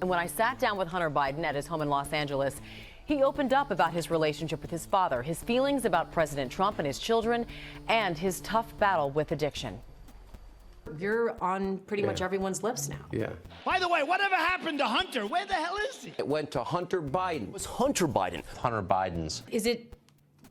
And when I sat down with Hunter Biden at his home in Los Angeles, he opened up about his relationship with his father, his feelings about President Trump and his children, and his tough battle with addiction. You're on pretty much everyone's lips now. Yeah. By the way, whatever happened to Hunter? Where the hell is he? It went to Hunter Biden. It was Hunter Biden. Hunter Biden's. Is it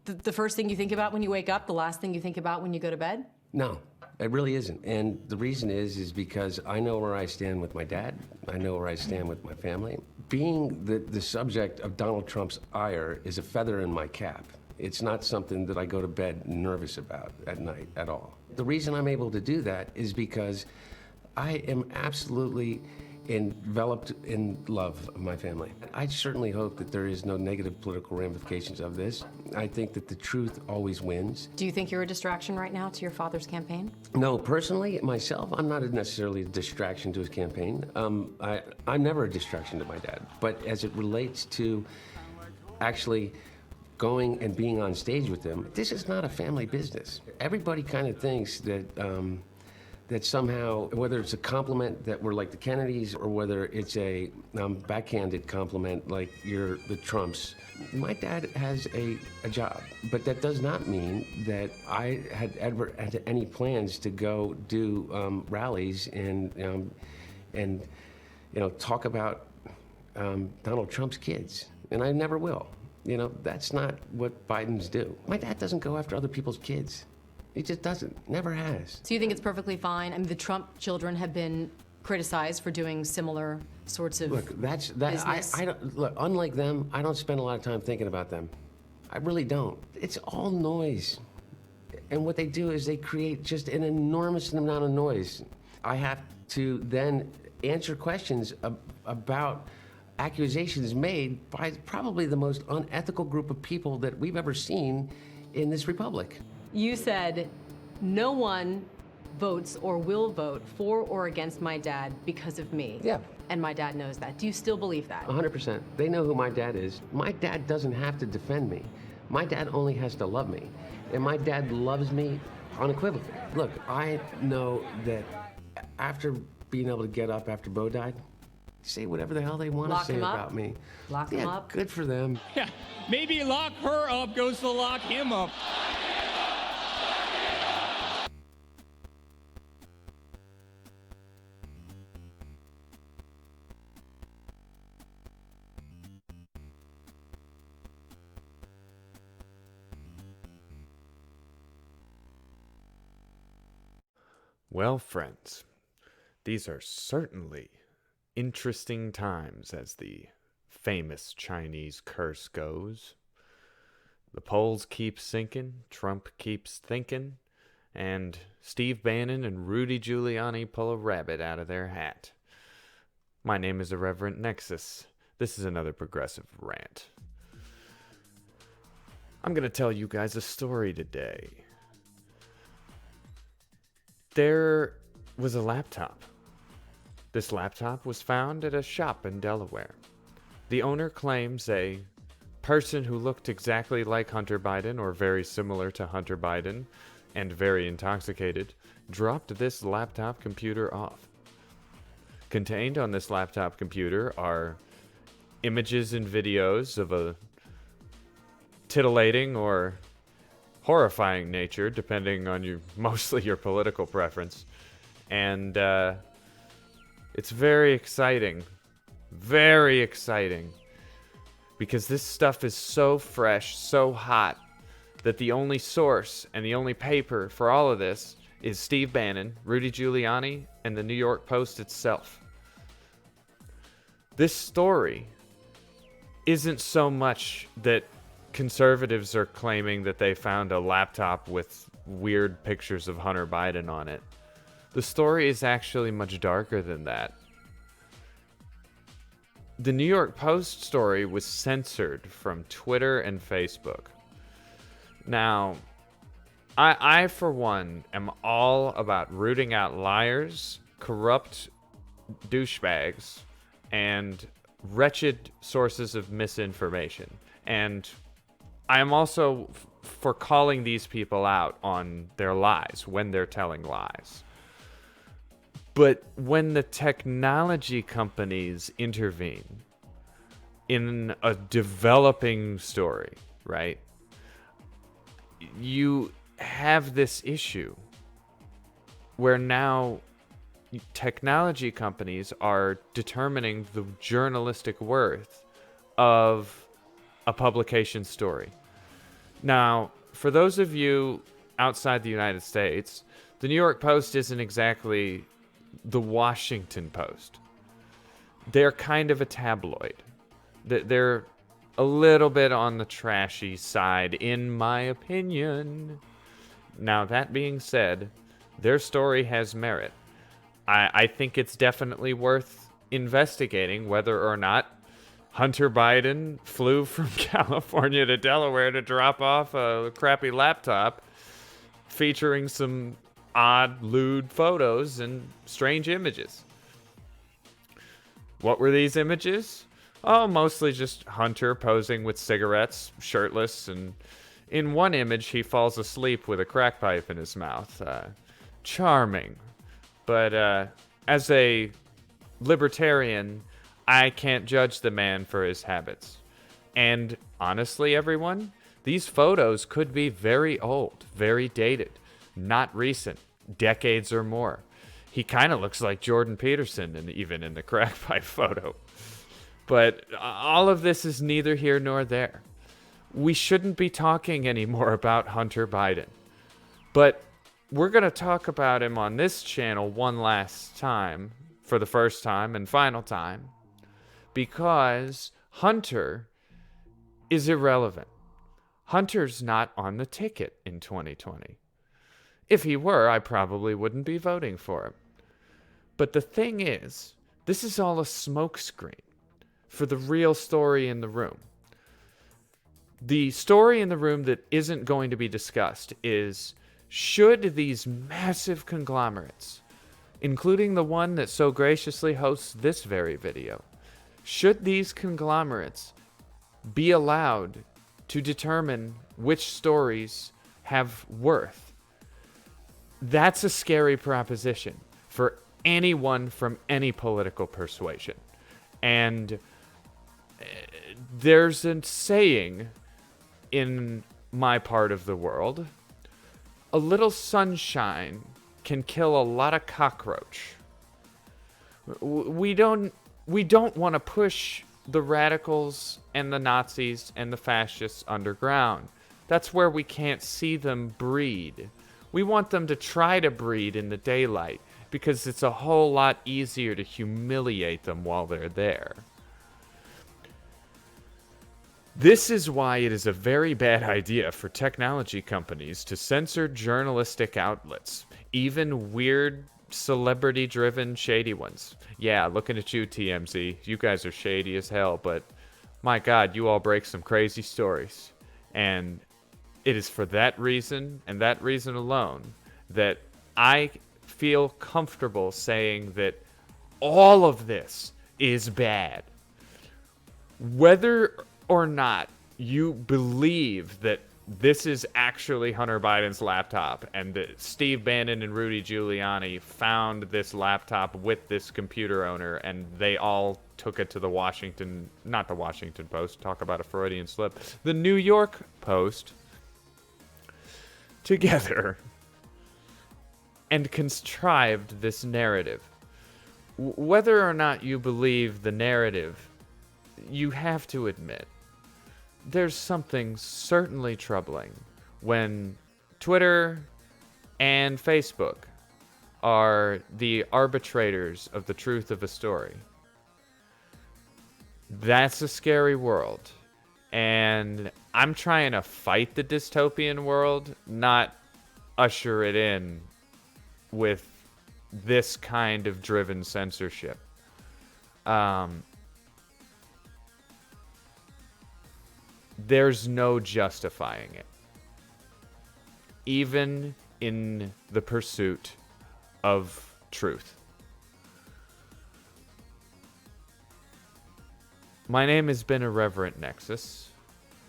the first thing you think about when you wake up, the last thing you think about when you go to bed? No, it really isn't. And the reason is because I know where I stand with my dad. I know where I stand with my family. Being the subject of Donald Trump's ire is a feather in my cap. It's not something that I go to bed nervous about at night at all. The reason I'm able to do that is because I am absolutely enveloped in love of my family. I certainly hope that there is no negative political ramifications of this. I think that the truth always wins. Do you think you're a distraction right now to your father's campaign? No, personally, myself, I'm not necessarily a distraction to his campaign. I'm never a distraction to my dad. But as it relates to actually going and being on stage with him, this is not a family business. Everybody kind of thinks that that somehow, whether it's a compliment that we're like the Kennedys or whether it's a backhanded compliment like you're the Trumps, my dad has a job. But that does not mean that I had ever had any plans to go do rallies and talk about Donald Trump's kids. And I never will. That's not what Bidens do. My dad doesn't go after other people's kids. He just doesn't, never has. So you think it's perfectly fine? I mean, the Trump children have been criticized for doing similar sorts of business. I don't, look, unlike them, I don't spend a lot of time thinking about them. I really don't. It's all noise. And what they do is they create just an enormous amount of noise. I have to then answer questions about accusations made by probably the most unethical group of people that we've ever seen in this republic. You said no one votes or will vote for or against my dad because of me. Yeah. And my dad knows that. Do you still believe that? 100%. They know who my dad is. My dad doesn't have to defend me. My dad only has to love me. And my dad loves me unequivocally. Look, I know that after being able to get up after Bo died, say whatever the hell they want to say about me. Lock him up. Good for them. Yeah, maybe lock her up goes to lock him up. Well, friends, these are certainly interesting times, as the famous Chinese curse goes. The polls keep sinking, Trump keeps thinking, and Steve Bannon and Rudy Giuliani pull a rabbit out of their hat. My name is Irreverent Nexus. This is another progressive rant. I'm going to tell you guys a story today. There was a laptop. This laptop was found at a shop in Delaware. The owner claims a person who looked exactly like Hunter Biden or very similar to Hunter Biden and very intoxicated dropped this laptop computer off. Contained on this laptop computer are images and videos of a titillating or horrifying nature, depending on mostly your political preference. And it's very exciting, because this stuff is so fresh, so hot, that the only source and the only paper for all of this is Steve Bannon, Rudy Giuliani, and the New York Post itself. This story isn't so much that conservatives are claiming that they found a laptop with weird pictures of Hunter Biden on it. The story is actually much darker than that. The New York Post story was censored from Twitter and Facebook. Now, I for one, am all about rooting out liars, corrupt douchebags, and wretched sources of misinformation. And I am also for calling these people out on their lies when they're telling lies. But when the technology companies intervene in a developing story, right, you have this issue where now technology companies are determining the journalistic worth of a publication story. Now, for those of you outside the United States, the New York Post isn't exactly the Washington Post. They're kind of a tabloid. They're a little bit on the trashy side, in my opinion. Now, that being said, their story has merit. I think it's definitely worth investigating whether or not Hunter Biden flew from California to Delaware to drop off a crappy laptop featuring some odd, lewd photos and strange images. What were these images? Oh, mostly just Hunter posing with cigarettes, shirtless, and in one image he falls asleep with a crack pipe in his mouth. Charming. But as a libertarian, I can't judge the man for his habits. And honestly, everyone, these photos could be very old, very dated, not recent, decades or more. He kind of looks like Jordan Peterson, even in the crack pipe photo. But all of this is neither here nor there. We shouldn't be talking anymore about Hunter Biden. But we're going to talk about him on this channel one last time, for the first time and final time, because Hunter is irrelevant. Hunter's not on the ticket in 2020. If he were, I probably wouldn't be voting for him. But the thing is, this is all a smokescreen for the real story in the room. The story in the room that isn't going to be discussed is, should these massive conglomerates, including the one that so graciously hosts this very video, should these conglomerates be allowed to determine which stories have worth? That's a scary proposition for anyone from any political persuasion. And there's a saying in my part of the world: a little sunshine can kill a lot of cockroach. We don't want to push the radicals and the Nazis and the fascists underground. That's where we can't see them breed. We want them to try to breed in the daylight, because it's a whole lot easier to humiliate them while they're there. This is why it is a very bad idea for technology companies to censor journalistic outlets, even weird, celebrity-driven, shady ones. Yeah, looking at you, TMZ. You guys are shady as hell, but my God, you all break some crazy stories. And it is for that reason, and that reason alone, that I feel comfortable saying that all of this is bad. Whether or not you believe that this is actually Hunter Biden's laptop and that Steve Bannon and Rudy Giuliani found this laptop with this computer owner and they all took it to not the Washington Post, talk about a Freudian slip, the New York Post, together and contrived this narrative. Whether or not you believe the narrative, you have to admit there's something certainly troubling when Twitter and Facebook are the arbitrators of the truth of a story. That's a scary world. And I'm trying to fight the dystopian world, not usher it in with this kind of driven censorship. There's no justifying it, even in the pursuit of truth. My name has been Irreverent Nexus.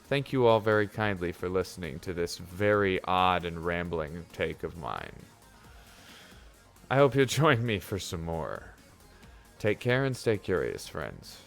Thank you all very kindly for listening to this very odd and rambling take of mine. I hope you'll join me for some more. Take care and stay curious, friends.